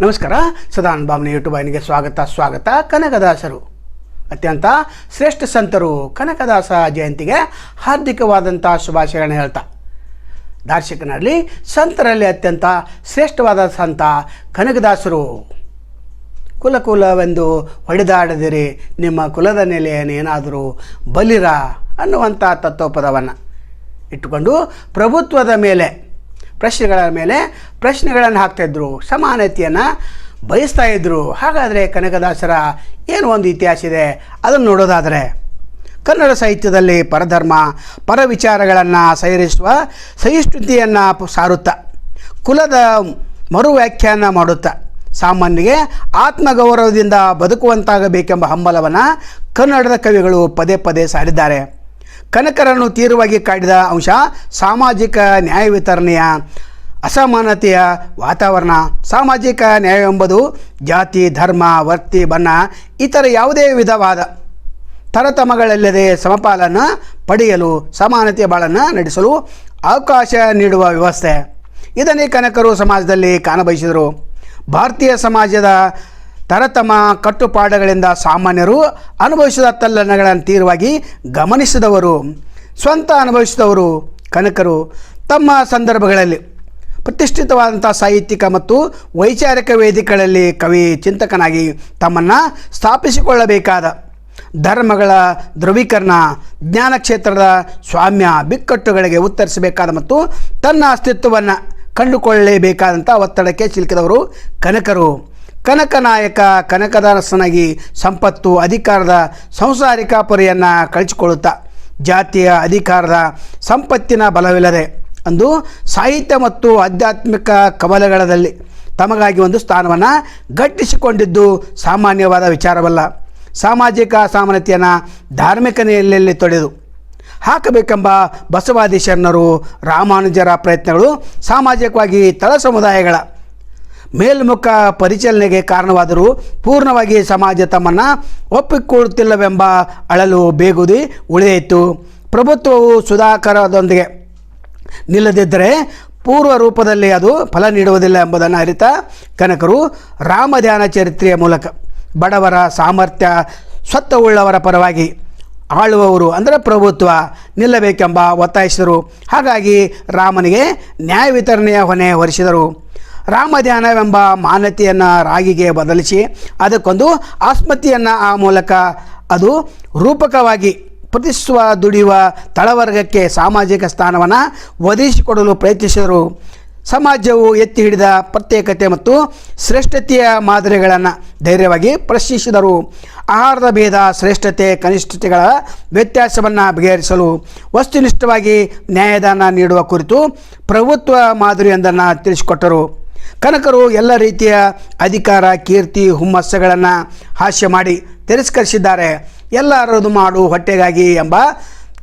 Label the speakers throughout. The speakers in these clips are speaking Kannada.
Speaker 1: ನಮಸ್ಕಾರ. ಸದಾನ್ ಬಾಮ್ನ ಯೂಟ್ಯೂಬ್ ವಾಹಿನಿಗೆ ಸ್ವಾಗತ. ಕನಕದಾಸರು ಅತ್ಯಂತ ಶ್ರೇಷ್ಠ ಸಂತರು. ಕನಕದಾಸ ಜಯಂತಿಗೆ ಹಾರ್ದಿಕವಾದಂಥ ಶುಭಾಶಯಗಳನ್ನು ಹೇಳ್ತಾ, ದಾರ್ಶನಿಕರಲ್ಲಿ ಸಂತರಲ್ಲಿ ಅತ್ಯಂತ ಶ್ರೇಷ್ಠವಾದ ಸಂತ ಕನಕದಾಸರು. ಕುಲವೆಂದು ಹೊಡೆದಾಡದಿರಿ, ನಿಮ್ಮ ಕುಲದ ನೆಲೆಯನ್ನೇನಾದರೂ ಬಲಿರ ಅನ್ನುವಂಥ ತತ್ವಪದವನ್ನು ಇಟ್ಟುಕೊಂಡು ಪ್ರಭುತ್ವದ ಮೇಲೆ ಪ್ರಶ್ನೆಗಳನ್ನು ಹಾಕ್ತಾಯಿದ್ರು, ಸಮಾನತೆಯನ್ನು ಬಯಸ್ತಾ ಇದ್ದರು. ಹಾಗಾದರೆ ಕನಕದಾಸರ ಏನು ಒಂದು ಇತಿಹಾಸ ಇದೆ ಅದನ್ನು ನೋಡೋದಾದರೆ, ಕನ್ನಡ ಸಾಹಿತ್ಯದಲ್ಲಿ ಪರಧರ್ಮ ಪರವಿಚಾರಗಳನ್ನು ಸಹಿಷ್ಣುತೆಯನ್ನು ಸಾರುತ್ತಾ, ಕುಲದ ಮರು ವ್ಯಾಖ್ಯಾನ ಮಾಡುತ್ತಾ, ಸಾಮಾನ್ಯರಿಗೆ ಆತ್ಮಗೌರವದಿಂದ ಬದುಕುವಂತಾಗಬೇಕೆಂಬ ಹಂಬಲವನ್ನು ಕನ್ನಡದ ಕವಿಗಳು ಪದೇ ಪದೇ ಸಾರಿದ್ದಾರೆ. ಕನಕರನ್ನು ತೀವ್ರವಾಗಿ ಕಾಡಿದ ಅಂಶ ಸಾಮಾಜಿಕ ನ್ಯಾಯ ವಿತರಣೆಯ ಅಸಮಾನತೆಯ ವಾತಾವರಣ. ಸಾಮಾಜಿಕ ನ್ಯಾಯ ಎಂಬುದು ಜಾತಿ, ಧರ್ಮ, ವೃತ್ತಿ, ಬಣ್ಣ ಇತರ ಯಾವುದೇ ವಿಧವಾದ ತರತಮಗಳಿಲ್ಲದೆ ಸಮಪಾಲನ್ನು ಪಡೆಯಲು, ಸಮಾನತೆಯ ಬಾಳನ್ನು ನಡೆಸಲು ಅವಕಾಶ ನೀಡುವ ವ್ಯವಸ್ಥೆ. ಇದನ್ನೇ ಕನಕರು ಸಮಾಜದಲ್ಲಿ ಕಾಣಬಯಸಿದರು. ಭಾರತೀಯ ಸಮಾಜದ ತರತಮ ಕಟ್ಟುಪಾಡುಗಳಿಂದ ಸಾಮಾನ್ಯರು ಅನುಭವಿಸಿದ ತಲ್ಲಣಗಳನ್ನು ತೀವ್ರವಾಗಿ ಗಮನಿಸಿದವರು, ಸ್ವಂತ ಅನುಭವಿಸಿದವರು. ಕನಕರು ತಮ್ಮ ಸಂದರ್ಭಗಳಲ್ಲಿ ಪ್ರತಿಷ್ಠಿತವಾದಂಥ ಸಾಹಿತ್ಯಿಕ ಮತ್ತು ವೈಚಾರಿಕ ವೇದಿಕೆಗಳಲ್ಲಿ ಕವಿ ಚಿಂತಕನಾಗಿ ತಮ್ಮನ್ನು ಸ್ಥಾಪಿಸಿಕೊಳ್ಳಬೇಕಾದ, ಧರ್ಮಗಳ ಧ್ರುವೀಕರಣ, ಜ್ಞಾನ ಕ್ಷೇತ್ರದ ಸ್ವಾಮ್ಯ ಬಿಕ್ಕಟ್ಟುಗಳಿಗೆ ಉತ್ತರಿಸಬೇಕಾದ ಮತ್ತು ತನ್ನ ಅಸ್ತಿತ್ವವನ್ನು ಕಂಡುಕೊಳ್ಳಲೇಬೇಕಾದಂಥ ಒತ್ತಡಕ್ಕೆ ಸಿಲುಕಿದವರು ಕನಕರು. ಕನಕನಾಯಕ ಕನಕದಾಸನಾಗಿ ಸಂಪತ್ತು, ಅಧಿಕಾರದ ಸಂಸಾರಿಕ ಪೊರೆಯನ್ನು ಕಳಚಿಕೊಳ್ಳುತ್ತಾ, ಜಾತಿಯ ಅಧಿಕಾರದ ಸಂಪತ್ತಿನ ಬಲವಿಲ್ಲದೆ ಅಂದು ಸಾಹಿತ್ಯ ಮತ್ತು ಆಧ್ಯಾತ್ಮಿಕ ಕವಲಗಳಲ್ಲಿ ತಮಗಾಗಿ ಒಂದು ಸ್ಥಾನವನ್ನು ಗಟ್ಟಿಸಿಕೊಂಡಿದ್ದು ಸಾಮಾನ್ಯವಾದ ವಿಚಾರವಲ್ಲ. ಸಾಮಾಜಿಕ ಅಸಮಾನತೆಯನ್ನು ಧಾರ್ಮಿಕ ನೆಲೆಯಲ್ಲಿ ತೊಡೆದು ಹಾಕಬೇಕೆಂಬ ಬಸವಾದಿ ಶರಣರು, ರಾಮಾನುಜರ ಪ್ರಯತ್ನಗಳು ಸಾಮಾಜಿಕವಾಗಿ ತಳ ಸಮುದಾಯಗಳ ಮೇಲ್ಮುಖ ಪರಿಚಲನೆಗೆ ಕಾರಣವಾದರೂ ಪೂರ್ಣವಾಗಿ ಸಮಾಜ ತಮ್ಮನ್ನು ಒಪ್ಪಿಕೊಳ್ಳುತ್ತಿಲ್ಲವೆಂಬ ಅಳಲು ಬೇಗುದಿ ಉಳಿಯಿತು. ಪ್ರಭುತ್ವವು ಸುಧಾಕರದೊಂದಿಗೆ ನಿಲ್ಲದಿದ್ದರೆ ಪೂರ್ವ ರೂಪದಲ್ಲಿ ಅದು ಫಲ ನೀಡುವುದಿಲ್ಲ ಎಂಬುದನ್ನು ಅರಿತ ಕನಕರು ರಾಮಧ್ಯಾನ ಚರಿತ್ರೆಯ ಮೂಲಕ ಬಡವರ ಸಾಮರ್ಥ್ಯ ಸ್ವತ್ತವುಳ್ಳವರ ಪರವಾಗಿ ಆಳುವವರು ಅಂದರೆ ಪ್ರಭುತ್ವ ನಿಲ್ಲಬೇಕೆಂಬ ಒತ್ತಾಯಿಸಿದರು. ಹಾಗಾಗಿ ರಾಮನಿಗೆ ನ್ಯಾಯ ವಿತರಣೆಯ ಹೊಣೆ ಹೊರಿಸಿದರು. ರಾಮಧ್ಯಾನವೆಂಬ ಮಾನ್ಯತೆಯನ್ನು ರಾಗಿಗೆ ಬದಲಿಸಿ ಅದಕ್ಕೊಂದು ಆಸ್ಮತಿಯನ್ನು ಆ ಮೂಲಕ ಅದು ರೂಪಕವಾಗಿ ಪ್ರತಿಷ್ಠಿಸುವ ದುಡಿಯುವ ತಳವರ್ಗಕ್ಕೆ ಸಾಮಾಜಿಕ ಸ್ಥಾನವನ್ನು ಒದಗಿಸಿಕೊಡಲು ಪ್ರಯತ್ನಿಸಿದರು. ಸಮಾಜವು ಎತ್ತಿ ಹಿಡಿದ ಪ್ರತ್ಯೇಕತೆ ಮತ್ತು ಶ್ರೇಷ್ಠತೆಯ ಮಾದರಿಗಳನ್ನು ಧೈರ್ಯವಾಗಿ ಪ್ರಶ್ನಿಸಿದರು. ಆಹಾರದ ಭೇದ, ಶ್ರೇಷ್ಠತೆ, ಕನಿಷ್ಠತೆಗಳ ವ್ಯತ್ಯಾಸವನ್ನು ಬಗೆಹರಿಸಲು ವಸ್ತುನಿಷ್ಠವಾಗಿ ನ್ಯಾಯದಾನ ನೀಡುವ ಕುರಿತು ಪ್ರಭುತ್ವ ಮಾದರಿಯೊಂದನ್ನು ತಿಳಿಸಿಕೊಟ್ಟರು. ಕನಕರು ಎಲ್ಲ ರೀತಿಯ ಅಧಿಕಾರ, ಕೀರ್ತಿ, ಹುಮ್ಮಸ್ಸುಗಳನ್ನು ಹಾಸ್ಯ ಮಾಡಿ ತಿರಸ್ಕರಿಸಿದ್ದಾರೆ. ಎಲ್ಲರದು ಮಾಡು ಹೊಟ್ಟೆಗಾಗಿ ಎಂಬ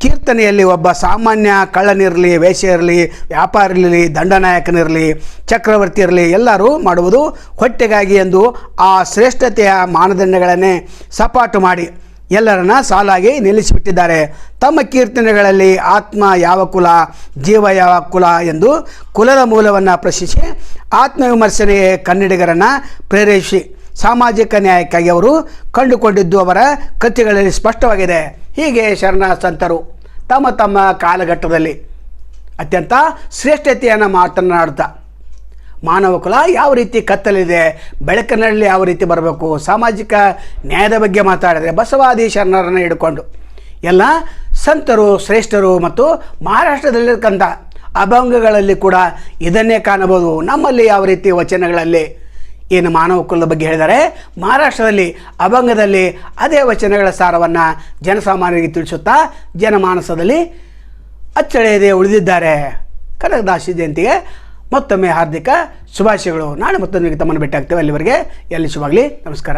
Speaker 1: ಕೀರ್ತನೆಯಲ್ಲಿ ಒಬ್ಬ ಸಾಮಾನ್ಯ ಕಳ್ಳನಿರಲಿ, ವೇಶ್ಯ ಇರಲಿ, ವ್ಯಾಪಾರ ಇರಲಿ, ದಂಡನಾಯಕನಿರಲಿ, ಚಕ್ರವರ್ತಿ ಇರಲಿ, ಎಲ್ಲರೂ ಮಾಡುವುದು ಹೊಟ್ಟೆಗಾಗಿ ಎಂದು ಆ ಶ್ರೇಷ್ಠತೆಯ ಮಾನದಂಡಗಳನ್ನೇ ಸಪಾಟು ಮಾಡಿ ಎಲ್ಲರನ್ನ ಸಾಲಾಗಿ ನಿಲ್ಲಿಸಿಬಿಟ್ಟಿದ್ದಾರೆ. ತಮ್ಮ ಕೀರ್ತನೆಗಳಲ್ಲಿ ಆತ್ಮ ಯಾವ ಕುಲ, ಜೀವ ಯಾವ ಕುಲ ಎಂದು ಕುಲದ ಮೂಲವನ್ನು ಪ್ರಶ್ನಿಸಿ ಆತ್ಮವಿಮರ್ಶನೆಗೆ ಕನ್ನಡಿಗರನ್ನು ಪ್ರೇರೇಪಿಸಿ ಸಾಮಾಜಿಕ ನ್ಯಾಯಕ್ಕಾಗಿ ಅವರು ಕಂಡುಕೊಂಡಿದ್ದು ಅವರ ಕೃತಿಗಳಲ್ಲಿ ಸ್ಪಷ್ಟವಾಗಿದೆ. ಹೀಗೆ ಶರಣ ಸಂತರು ತಮ್ಮ ತಮ್ಮ ಕಾಲಘಟ್ಟದಲ್ಲಿ ಅತ್ಯಂತ ಶ್ರೇಷ್ಠತೆಯನ್ನು ಮಾತನಾಡ್ತಾ ಮಾನವ ಕುಲ ಯಾವ ರೀತಿ ಕತ್ತಲಿದೆ, ಬೆಳಕಿನಲ್ಲಿ ಯಾವ ರೀತಿ ಬರಬೇಕು, ಸಾಮಾಜಿಕ ನ್ಯಾಯದ ಬಗ್ಗೆ ಮಾತಾಡಿದರೆ ಬಸವಾದಿ ಶರಣರನ್ನು ಹಿಡ್ಕೊಂಡು ಎಲ್ಲ ಸಂತರು, ಶ್ರೇಷ್ಠರು ಮತ್ತು ಮಹಾರಾಷ್ಟ್ರದಲ್ಲಿರ್ತಕ್ಕಂಥ ಅಭಂಗಗಳಲ್ಲಿ ಕೂಡ ಇದನ್ನೇ ಕಾಣಬಹುದು. ನಮ್ಮಲ್ಲಿ ಯಾವ ರೀತಿ ವಚನಗಳಲ್ಲಿ ಏನು ಮಾನವ ಕುಲದ ಬಗ್ಗೆ ಹೇಳಿದ್ದಾರೆ, ಮಹಾರಾಷ್ಟ್ರದಲ್ಲಿ ಅಭಂಗದಲ್ಲಿ ಅದೇ ವಚನಗಳ ಸಾರವನ್ನು ಜನಸಾಮಾನ್ಯರಿಗೆ ತಿಳಿಸುತ್ತಾ ಜನಮಾನಸದಲ್ಲಿ ಅಚ್ಚಳಿಯದೆ ಉಳಿದಿದ್ದಾರೆ. ಕನಕದಾಸ ಜಯಂತಿಗೆ ಮತ್ತೊಮ್ಮೆ ಹಾರ್ದಿಕ ಶುಭಾಶಯಗಳು. ನಾಳೆ ಮತ್ತೊಂದು ತಮ್ಮನ್ನು ಭೇಟಿ ಆಗ್ತೇವೆ. ಅಲ್ಲಿವರೆಗೆ ಎಲ್ಲಿ ಶುಭಾಗಲಿ. ನಮಸ್ಕಾರ.